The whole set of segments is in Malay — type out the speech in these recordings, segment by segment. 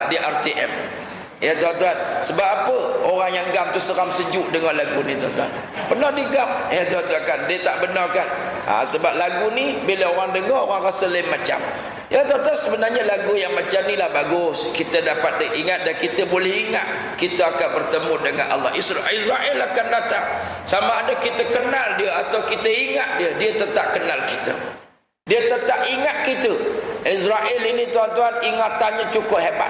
di RTM. Ya tuan-tuan, sebab apa orang yang gam tu seram sejuk dengan lagu ni tuan-tuan? Pernah digam? Ya tuan-tuan kan, dia tak benar kan? Sebab lagu ni bila orang dengar orang rasa lain macam. Ya tuan-tuan, sebenarnya lagu yang macam ni lah bagus. Kita dapat ingat dan kita boleh ingat kita akan bertemu dengan Allah. Israel akan datang. Sama ada kita kenal dia atau kita ingat dia, dia tetap kenal kita. Dia tetap ingat kita. Israel ini tuan-tuan ingatannya cukup hebat.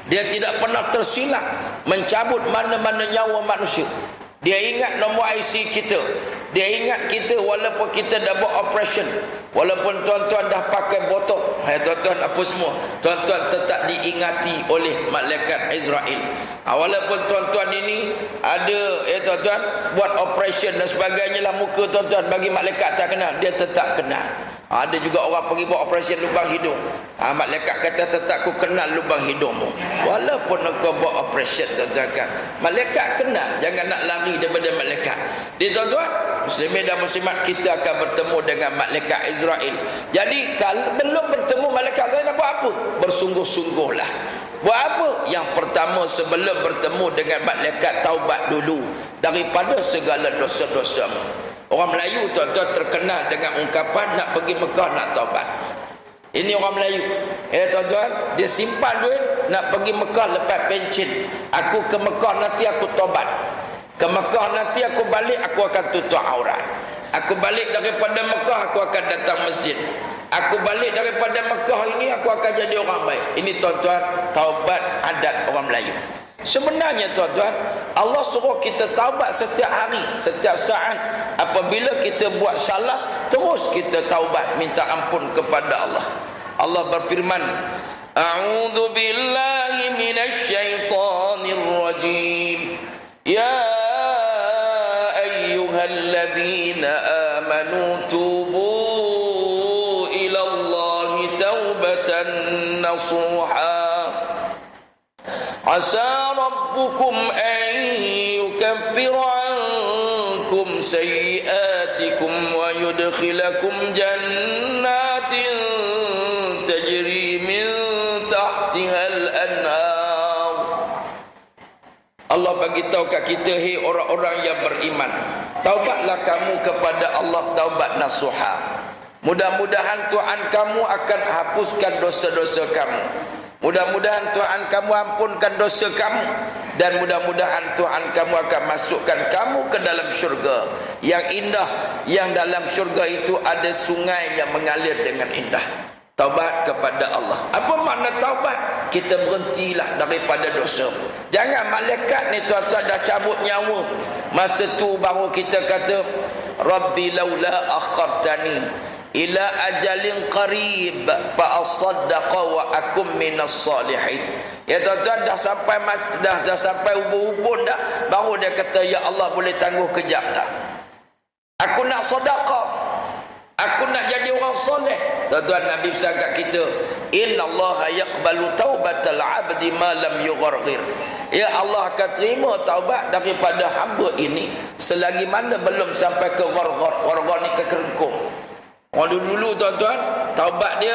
Dia tidak pernah tersilap mencabut mana-mana nyawa manusia. Dia ingat nombor IC kita. Dia ingat kita walaupun kita dah buat operation, walaupun tuan-tuan dah pakai botok, tuan-tuan apa semua, tuan-tuan tetap diingati oleh malaikat Israel. Walaupun tuan-tuan ini ada tuan-tuan buat operation dan sebagainya lah muka tuan-tuan, bagi malaikat tak kenal, dia tetap kenal. Ada juga orang pergi buat operasi lubang hidung. Malaikat kata tetap aku kenal lubang hidungmu. Walaupun kau buat operasi tuan-tuan kan, malaikat kenal. Jangan nak lari daripada malaikat. Jadi tuan-tuan, muslimin dan muslimat, kita akan bertemu dengan malaikat Israel. Jadi kalau belum bertemu malaikat, saya nak buat apa? Bersungguh-sungguhlah. Buat apa? Yang pertama, sebelum bertemu dengan malaikat, taubat dulu daripada segala dosa-dosamu. Orang Melayu tuan-tuan terkenal dengan ungkapan nak pergi Mekah nak taubat. Ini orang Melayu. Tuan-tuan, dia simpan duit nak pergi Mekah lepas pencen. Aku ke Mekah nanti aku taubat. Ke Mekah nanti aku balik aku akan tutup aurat. Aku balik daripada Mekah aku akan datang masjid. Aku balik daripada Mekah ini aku akan jadi orang baik. Ini tuan-tuan taubat adat orang Melayu. Sebenarnya tuan-tuan, Allah suruh kita taubat setiap hari, setiap saat. Apabila kita buat salah, terus kita taubat, minta ampun kepada Allah. Allah berfirman, A'udzu billahi minasyaitonir rajim. Ya ayyuhalladzina amanu tubu ila Allahi taubatan nasuha. Asa rabbukum an yukaffira ankum sayyi'atikum wa yudkhilakum jannatin tajri min tahtiha al-anhar. Allah bagi tahu kat kita, hei orang-orang yang beriman, taubatlah kamu kepada Allah taubat nasuha. Mudah-mudahan Tuhan kamu akan hapuskan dosa-dosa kamu. Mudah-mudahan Tuhan kamu ampunkan dosa kamu, dan mudah-mudahan Tuhan kamu akan masukkan kamu ke dalam syurga yang indah, yang dalam syurga itu ada sungai yang mengalir dengan indah. Taubat kepada Allah. Apa makna taubat? Kita berhentilah daripada dosa. Jangan malaikat ni tuan-tuan dah cabut nyawa, masa tu baru kita kata, Rabbi laula akhartani ila ajalin qarib fa asaddaqa wa akum minas salihin. Ya tuan-tuan, dah sampai ubun-ubun dah, baru dia kata, ya Allah boleh tangguh kejap tak? Aku nak sedekah, aku nak jadi orang soleh. Tuan-tuan, Nabi pesan kat kita, innallaha yaqbalu taubatal abdi ma lam yugharghir. Ya Allah akan terima taubat daripada hamba ini selagi mana belum sampai ke gharghar. Gharghar ni ke kerengkung. Orang dulu tuan-tuan, taubat dia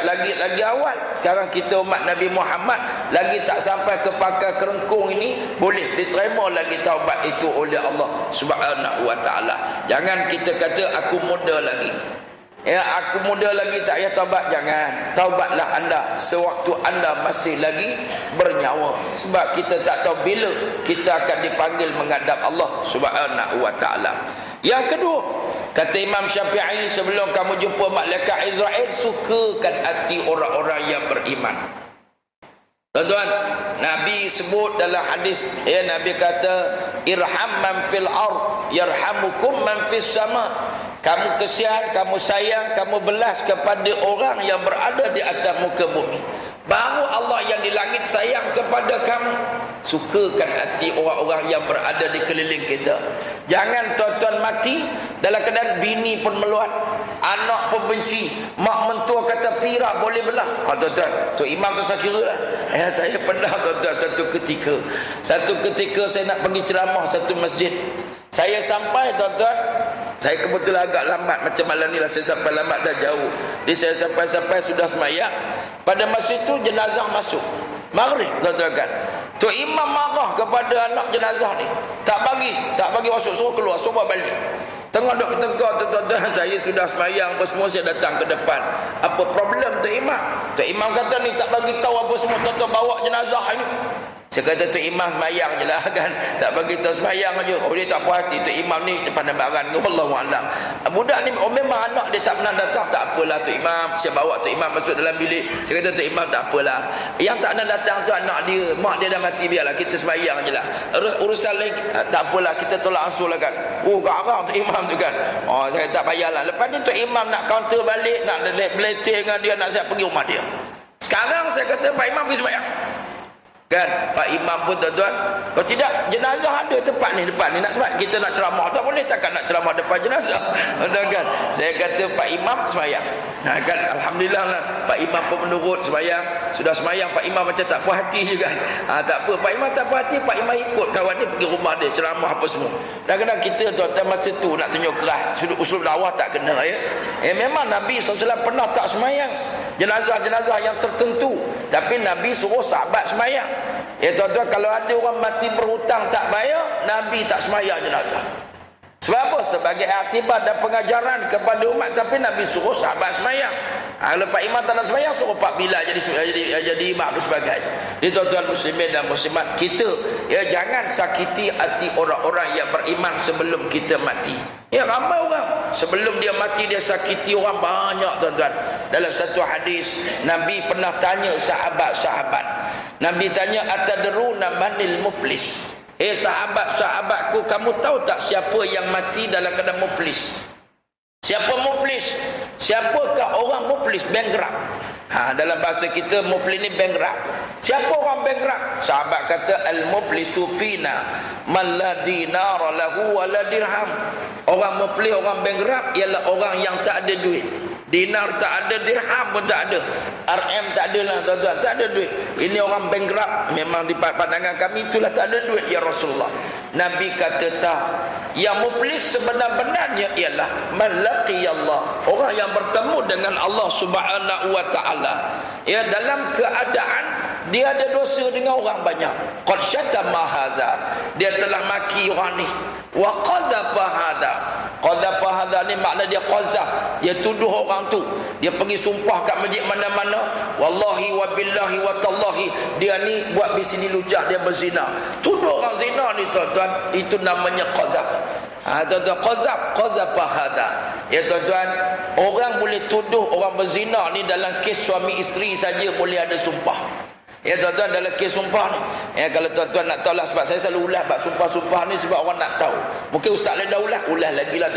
lagi awal. Sekarang kita umat Nabi Muhammad lagi tak sampai ke pakar kerengkung ini, boleh diterima lagi taubat itu oleh Allah Subhanahu wa taala. Jangan kita kata aku muda lagi. Aku muda lagi tak payah taubat. Jangan. Taubatlah anda sewaktu anda masih lagi bernyawa. Sebab kita tak tahu bila kita akan dipanggil menghadap Allah Subhanahu wa taala. Yang kedua, kata Imam Syafi'i, sebelum kamu jumpa malaikat Israel, sukakan hati orang-orang yang beriman. Tuan-tuan, Nabi sebut dalam hadis, Nabi kata, irham man fil ard yarhamukum man fis sama. Kamu kesian, kamu sayang, kamu belas kepada orang yang berada di atas muka bumi, baru Allah yang di langit sayang kepada kamu. Sukakan hati orang-orang yang berada di keliling kita. Jangan tuan-tuan mati dalam keadaan bini pun meluat, anak pun benci, mak mentua kata pirak boleh belah. Tuan-tuan, tu imam tu saya kira lah. Saya pernah tuan-tuan, satu ketika saya nak pergi ceramah satu masjid. Saya sampai tuan-tuan, saya kebetulan agak lambat, macam malam ni lah saya sampai lambat, dah jauh. Jadi saya sampai sudah semayang. Pada masa itu jenazah masuk maghrib, tuan-tuan kan. Tok Imam marah kepada anak jenazah ni, tak bagi masuk, suruh keluar, suruh balik. Tengah duk bertengkar, tuan-tuan, saya sudah semayang apa semua, saya datang ke depan. Apa problem Tok Imam? Tok Imam kata ni tak bagi tahu apa semua, tuan-tuan bawa jenazah ni. Saya kata Tok Imam semayang je lah kan, tak bagi tahu semayang je. Oh, dia tak puas hati. Tok Imam ni pandai barang, wallahualam. Budak ni memang anak dia tak pernah datang, tak apalah Tok Imam, saya bawa Tok Imam masuk dalam bilik. Saya kata Tok Imam tak apalah, yang tak pernah datang tu anak dia, mak dia dah mati, biarlah kita semayang je lah. Urusan lain tak apalah, kita tolak ansur lah kan. Oh, garang Tok Imam tu kan. Oh, saya tak payahlah. Lepas ni Tok Imam nak counter balik, nak beletir dengan dia, nak saya pergi rumah dia. Sekarang saya kata Pak Imam pergi semayang kan. Pak Imam pun, tuan-tuan, kalau tidak, jenazah ada tempat ni, depan ni nak sembahyang, kita nak ceramah tak boleh, takkan nak ceramah depan jenazah, tuan-tuan kan. Saya kata Pak Imam sembahyang, kan. Alhamdulillah lah, Pak Imam pun menurut sembahyang. Sudah sembahyang, Pak Imam macam tak puas hati je kan. Tak apa, Pak Imam tak puas hati, Pak Imam ikut kawan dia pergi rumah dia, ceramah apa semua. Kadang-kadang kita, tuan-tuan, masa tu nak tunjuk keras, sudut usul dakwah tak kena ya. Memang Nabi SAW pernah tak sembahyang jenazah-jenazah yang tertentu, tapi Nabi suruh sahabat sembahyang. Ya tuan-tuan, kalau ada orang mati berhutang tak bayar, Nabi tak sembahyang jenazah. Sebab apa? Sebagai aktibat dan pengajaran kepada umat, tapi Nabi suruh sahabat sembahyang. Kalau Pak Imam tak nak sembahyang, suruh Pak Bilal jadi imam dan sebagainya. Jadi tuan-tuan muslimin dan muslimat, kita ya jangan sakiti hati orang-orang yang beriman sebelum kita mati. Ya, ramai orang sebelum dia mati dia sakiti orang banyak, tuan-tuan. Dalam satu hadis Nabi pernah tanya sahabat-sahabat. Nabi tanya, atadruna manil muflis? Sahabat-sahabatku, kamu tahu tak siapa yang mati dalam keadaan muflis? Siapa muflis? Siapakah orang muflis? Bankrupt. Dalam bahasa kita muflis ni bankrupt. Siapa orang bankrupt? Sahabat kata, al-muflisu fina man la dinara lahu wa la dirham. Orang muflis, orang bankrupt ialah orang yang tak ada duit. Dinar tak ada, dirham pun tak ada, RM tak ada lah, tuan-tuan, tak ada duit. Ini orang bankrupt. Memang di pandangan kami itulah tak ada duit ya Rasulullah. Nabi kata tak, yang muflis sebenar-benarnya ialah man laqiyallah, orang yang bertemu dengan Allah Subhanahu wa taala ya dalam keadaan dia ada dosa dengan orang banyak. Qad syatama hadza, dia telah maki orang ni. Wa qadhafa hadza, qadhafa hadza ni makna dia qazaf, dia tuduh orang tu. Dia pergi sumpah kat masjid mana-mana, wallahi wa billahi wa tallahi, dia ni buat bisnis lujah, dia berzina. Tuduh orang zina ni, tuan-tuan, itu namanya qazaf. Tuan-tuan, qazafa hadza. Ya tuan-tuan, orang boleh tuduh orang berzina ni dalam kes suami isteri saja boleh ada sumpah. Ya tuan-tuan, dalam kes sumpah ni, ya kalau tuan-tuan nak tahu lah, sebab saya selalu ulas bab sumpah-sumpah ni sebab orang nak tahu. Mungkin ustaz lain dah ulas lagi lah tuan.